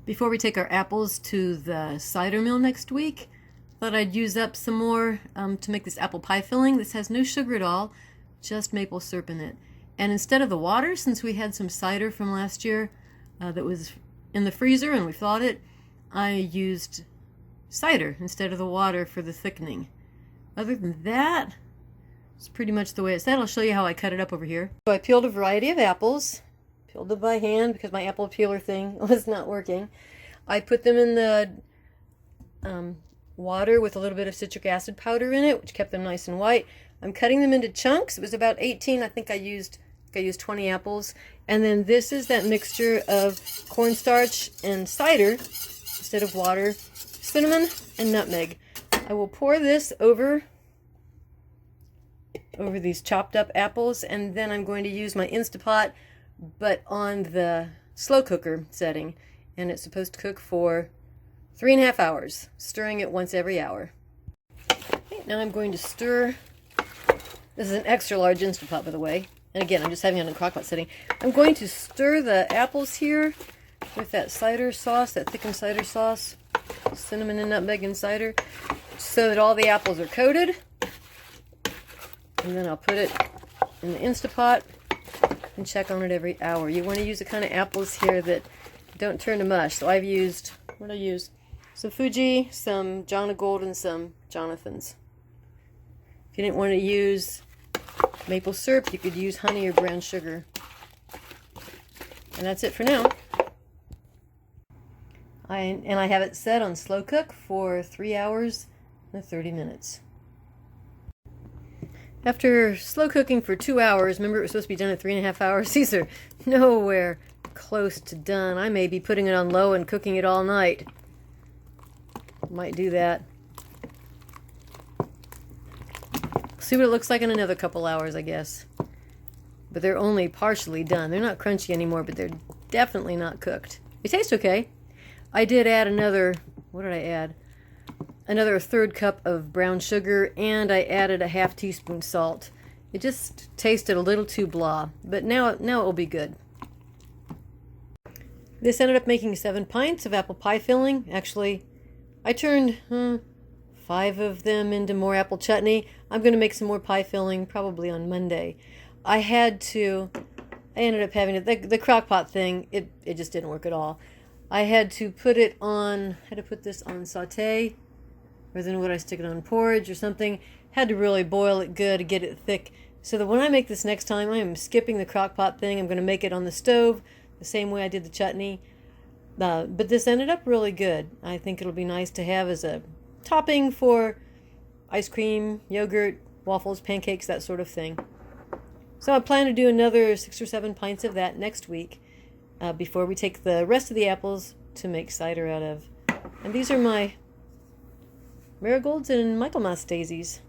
Before we take our apples to the cider mill next week, thought I'd use up some more to make this apple pie filling. This has no sugar at all, just maple syrup in it. And instead of the water, since we had some cider from last year that was in the freezer and we thawed it, I used cider instead of the water for the thickening. Other than that, it's pretty much the way it's said. I'll show you how I cut it up over here. So I peeled a variety of apples. Peeled them by hand because my apple peeler thing was not working. I put them in the water with a little bit of citric acid powder in it, which kept them nice and white. I'm cutting them into chunks. It was about 18. I think I used 20 apples. And then this is that mixture of cornstarch and cider instead of water, cinnamon and nutmeg. I will pour this over these chopped up apples, and then I'm going to use my Instapot, but on the slow cooker setting, and it's supposed to cook for 3.5 hours, stirring it once every hour. Okay, now I'm going to stir. This is an extra large Instapot, by the way, and again, I'm just having it on the crockpot setting. I'm going to stir the apples here with that cider sauce, that thickened cider sauce, cinnamon and nutmeg and cider, so that all the apples are coated. And then I'll put it in the Instapot and check on it every hour. You want to use the kind of apples here that don't turn to mush. So I've used, what did I use? Some Fuji, some Jonagold, and some Jonathan's. If you didn't want to use maple syrup, you could use honey or brown sugar. And that's it for now. I have it set on slow cook for 3 hours and 30 minutes. After slow cooking for 2 hours, remember it was supposed to be done in 3.5 hours? These are nowhere close to done. I may be putting it on low and cooking it all night. Might do that. See what it looks like in another couple hours, I guess. But they're only partially done. They're not crunchy anymore, but they're definitely not cooked. They taste okay. I did add another, what did I add? Another 1/3 cup of brown sugar, and I added a 1/2 teaspoon salt. It just tasted a little too blah, but now it will be good. This ended up making 7 pints of apple pie filling. Actually, I turned 5 of them into more apple chutney. I'm going to make some more pie filling probably on Monday. I ended up having the crockpot thing. It just didn't work at all. I had to put this on saute, or then would I stick it on porridge or something? Had to really boil it good to get it thick. So that when I make this next time, I am skipping the crockpot thing. I'm going to make it on the stove the same way I did the chutney. But this ended up really good. I think it'll be nice to have as a topping for ice cream, yogurt, waffles, pancakes, that sort of thing. So I plan to do another 6 or 7 pints of that next week before we take the rest of the apples to make cider out of. And these are my marigolds and Michaelmas daisies.